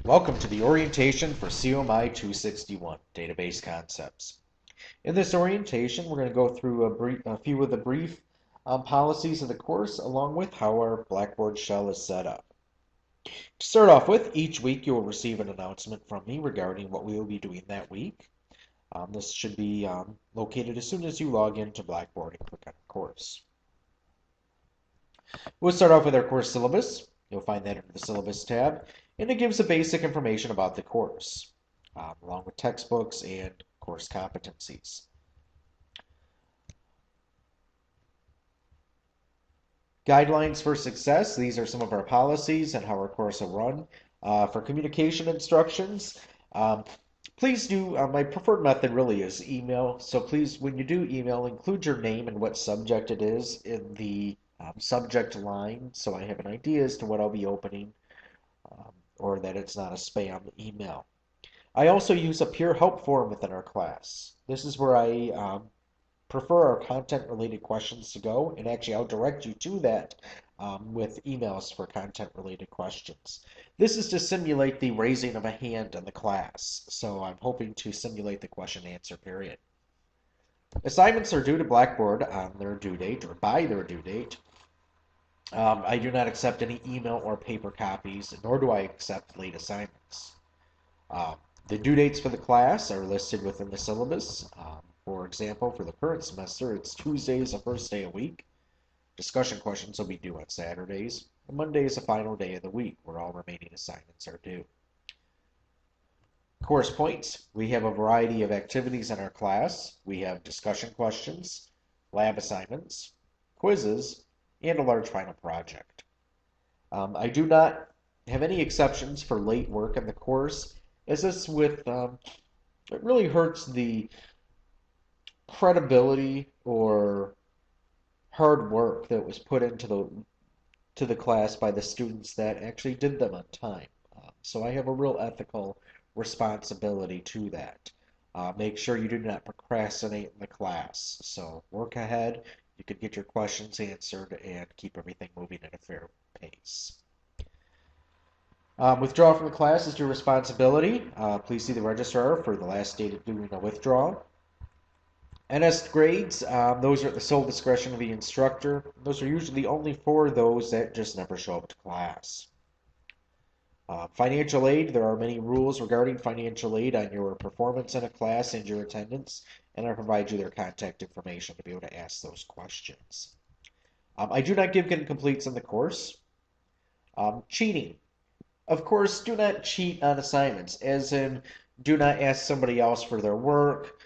Welcome to the orientation for COMI-261 Database Concepts. In this orientation, we're going to go through a few of the brief policies of the course, along with how our Blackboard shell is set up. To start off with, each week you will receive an announcement from me regarding what we will be doing that week. This should be located as soon as you log into Blackboard and click on Course. We'll start off with our course syllabus. You'll find that under the Syllabus tab, and it gives the basic information about the course, along with textbooks and course competencies. Guidelines for success. These are some of our policies and how our course will run. For communication instructions, please do, my preferred method really is email. So please, when you do email, include your name and what subject it is in the subject line, so I have an idea as to what I'll be opening, or that it's not a spam email. I also use a peer help forum within our class. This is where I prefer our content-related questions to go, and actually I'll direct you to that with emails for content-related questions. This is to simulate the raising of a hand in the class, so I'm hoping to simulate the question-answer period. Assignments are due to Blackboard on their due date, or by their due date. I do not accept any email or paper copies, nor do I accept late assignments. The due dates for the class are listed within the syllabus. For example, for the current semester, it's Tuesdays the first day of the week. Discussion questions will be due on Saturdays, and Monday is the final day of the week where all remaining assignments are due. Course points. We have a variety of activities in our class. We have discussion questions, lab assignments, quizzes, and a large final project. I do not have any exceptions for late work in the course, as this it really hurts the credibility or hard work that was put into the class by the students that actually did them on time. So I have a real ethical responsibility to that. Make sure you do not procrastinate in the class. So work ahead. You could get your questions answered and keep everything moving at a fair pace. Withdrawal from the class is your responsibility. Please see the registrar for the last date of doing a withdrawal. NS grades, those are at the sole discretion of the instructor. Those are usually only for those that just never show up to class. Financial aid, there are many rules regarding financial aid on your performance in a class and your attendance, and I provide you their contact information to be able to ask those questions. I do not give incompletes in the course. Cheating. Of course, do not cheat on assignments, as in do not ask somebody else for their work,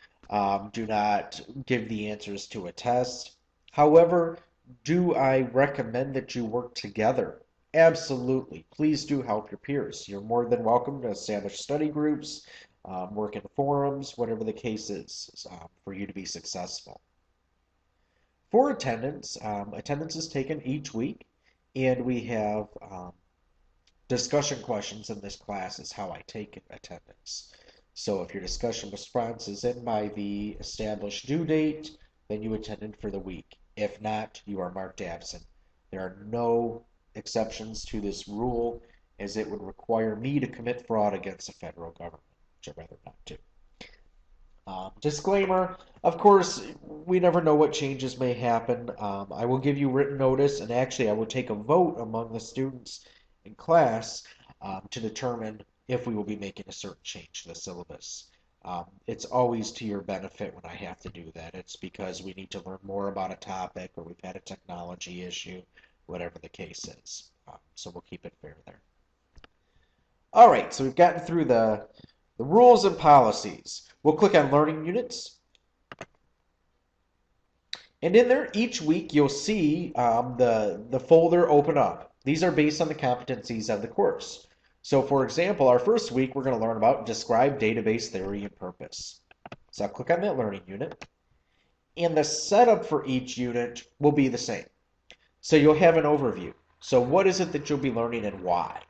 do not give the answers to a test. However, do I recommend that you work together? Absolutely. Please do help your peers. You're more than welcome to establish study groups, work in forums, whatever the case is, for you to be successful. For attendance, attendance is taken each week, and we have discussion questions in this class is how I take attendance. So if your discussion response is in by the established due date, then you attended for the week. If not, you are marked absent. There are no exceptions to this rule, as it would require me to commit fraud against the federal government, which I'd rather not do. Disclaimer, of course, we never know what changes may happen. I will give you written notice, and actually I will take a vote among the students in class to determine if we will be making a certain change to the syllabus. It's always to your benefit when I have to do that. It's because we need to learn more about a topic, or we've had a technology issue, whatever the case is. So we'll keep it fair there. All right, so we've gotten through the rules and policies. We'll click on Learning Units. And in there, each week, you'll see the folder open up. These are based on the competencies of the course. So for example, our first week, we're going to learn about Describe Database Theory and Purpose. So I'll click on that Learning Unit. And the setup for each unit will be the same. So you'll have an overview. So what is it that you'll be learning and why?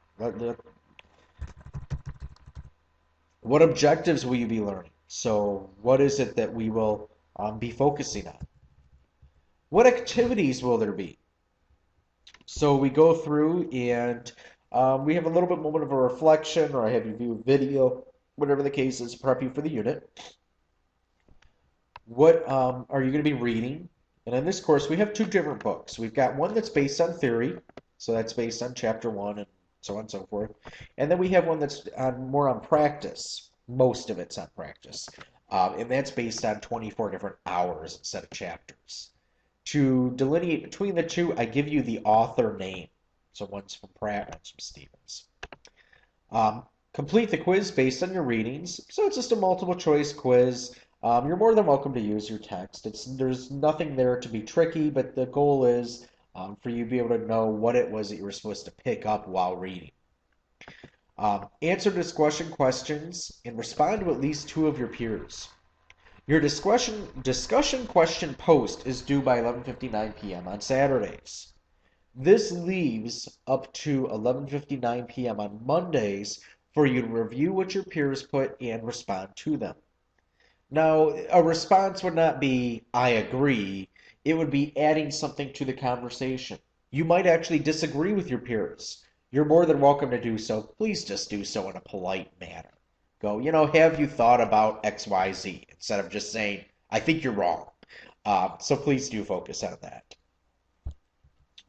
What objectives will you be learning? So what is it that we will be focusing on? What activities will there be? So we go through and We have a little bit moment of a reflection, or I have you view a video, whatever the case is, prep you for the unit. What are you going to be reading? And in this course, we have two different books. We've got one that's based on theory, so that's based on chapter 1 and so on and so forth. And then we have one that's more on practice. Most of it's on practice. And that's based on 24 different hours instead of chapters. To delineate between the two, I give you the author name. So one's from Pratt, one's from Stevens. Complete the quiz based on your readings. So it's just a multiple choice quiz. You're more than welcome to use your text. There's nothing there to be tricky, but the goal is for you to be able to know what it was that you were supposed to pick up while reading. Answer discussion questions and respond to at least 2 of your peers. Your discussion question post is due by 11:59 p.m. on Saturdays. This leaves up to 11:59 p.m. on Mondays for you to review what your peers put and respond to them. Now, a response would not be, I agree. It would be adding something to the conversation. You might actually disagree with your peers. You're more than welcome to do so. Please just do so in a polite manner. Go, have you thought about XYZ instead of just saying, I think you're wrong. So please do focus on that.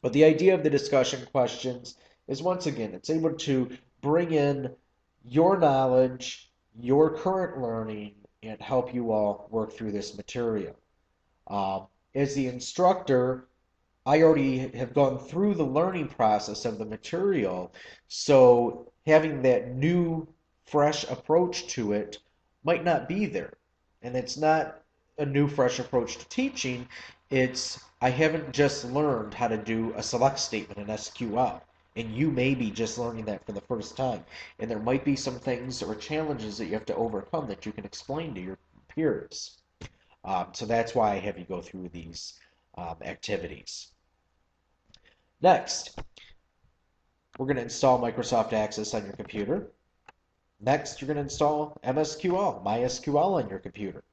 But the idea of the discussion questions is, once again, it's able to bring in your knowledge, your current learning, and help you all work through this material. As the instructor, I already have gone through the learning process of the material, so having that new, fresh approach to it might not be there. And it's not a new, fresh approach to teaching, it's I haven't just learned how to do a select statement in SQL. And you may be just learning that for the first time. And there might be some things or challenges that you have to overcome that you can explain to your peers. So that's why I have you go through these activities. Next, we're going to install Microsoft Access on your computer. Next, you're going to install MSQL, MySQL on your computer.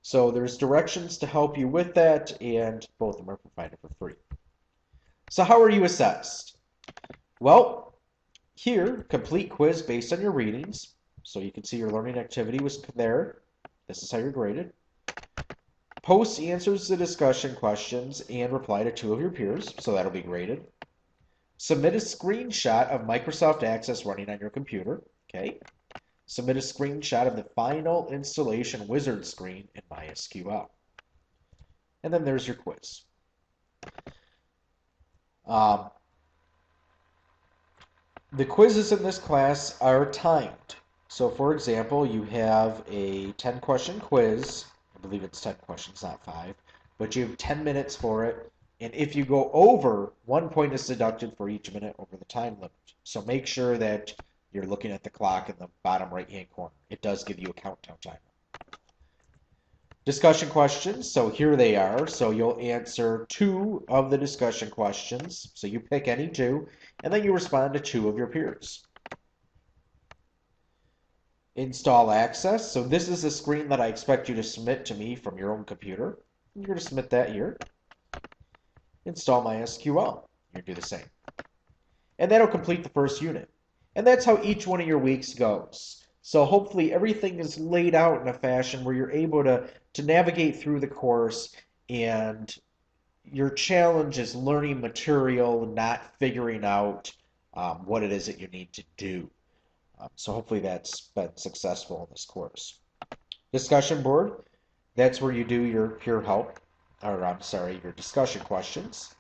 So there's directions to help you with that, and both of them are provided for free. So how are you assessed? Well, here, complete quiz based on your readings. So you can see your learning activity was there. This is how you're graded. Post answers to discussion questions and reply to 2 of your peers. So that'll be graded. Submit a screenshot of Microsoft Access running on your computer. Okay. Submit a screenshot of the final installation wizard screen in MySQL. And then there's your quiz. The quizzes in this class are timed. So for example, you have a 10-question quiz. I believe it's 10 questions, not 5. But you have 10 minutes for it. And if you go over, 1 point is deducted for each minute over the time limit. So make sure that you're looking at the clock in the bottom right-hand corner. It does give you a countdown timer. Discussion questions, so here they are. So you'll answer 2 of the discussion questions. So you pick any 2, and then you respond to 2 of your peers. Install Access, so this is the screen that I expect you to submit to me from your own computer. You're going to submit that here. Install MySQL, you're going to do the same. And that'll complete the first unit. And that's how each one of your weeks goes. So hopefully everything is laid out in a fashion where you're able to navigate through the course, and your challenge is learning material, not figuring out what it is that you need to do. So hopefully that's been successful in this course. Discussion board, that's where you do your peer help, or I'm sorry, your discussion questions.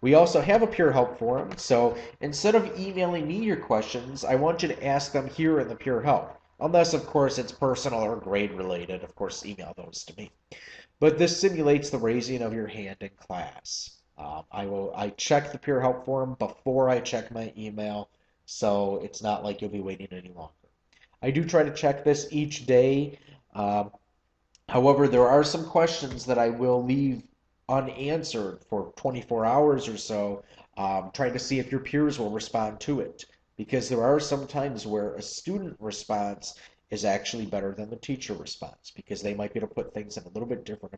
We also have a peer help forum, so instead of emailing me your questions, I want you to ask them here in the peer help. Unless, of course, it's personal or grade related, of course, email those to me. But this simulates the raising of your hand in class. I check the peer help forum before I check my email, so it's not like you'll be waiting any longer. I do try to check this each day. However, there are some questions that I will leave unanswered for 24 hours or so, trying to see if your peers will respond to it. Because there are some times where a student response is actually better than the teacher response, because they might be able to put things in a little bit different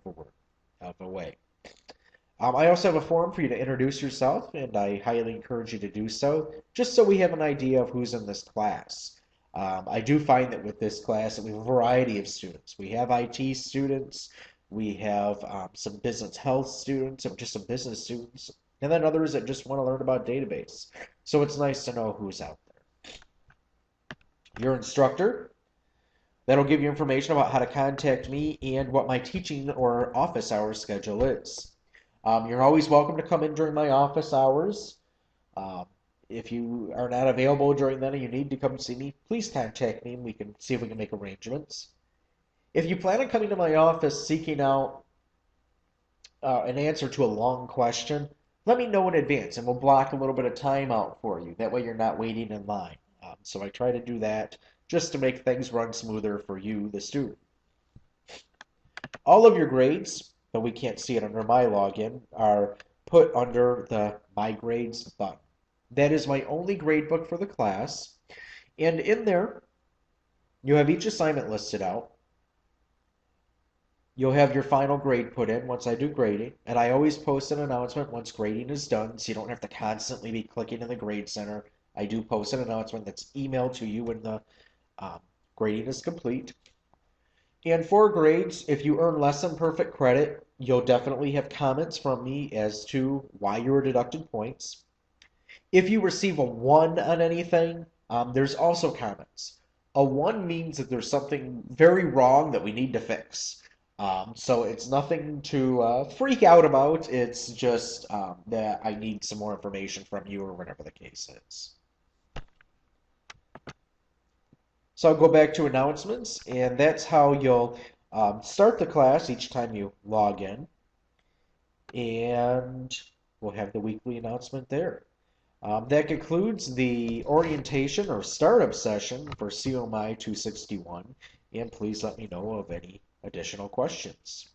of a way. I also have a form for you to introduce yourself, and I highly encourage you to do so, just so we have an idea of who's in this class. I do find that with this class, that we have a variety of students. We have IT students, we have some business health students, and just some business students, and then others that just want to learn about database. So it's nice to know who's out there. Your instructor, that'll give you information about how to contact me and what my teaching or office hours schedule is. You're always welcome to come in during my office hours. Um, if you are not available during then and you need to come see me, please contact me and we can see if we can make arrangements. If you plan on coming to my office seeking out an answer to a long question, let me know in advance and we'll block a little bit of time out for you. That way you're not waiting in line. So I try to do that just to make things run smoother for you, the student. All of your grades, but we can't see it under my login, are put under the My Grades button. That is my only grade book for the class. And in there, you have each assignment listed out. You'll have your final grade put in once I do grading. And I always post an announcement once grading is done, so you don't have to constantly be clicking in the grade center. I do post an announcement that's emailed to you when the grading is complete. And for grades, if you earn less than perfect credit, you'll definitely have comments from me as to why you were deducted points. If you receive a 1 on anything, there's also comments. A 1 means that there's something very wrong that we need to fix. So it's nothing to freak out about. It's just that I need some more information from you or whatever the case is. So I'll go back to announcements, and that's how you'll start the class each time you log in. And we'll have the weekly announcement there. That concludes the orientation or startup session for COMI 261, and please let me know of any additional questions.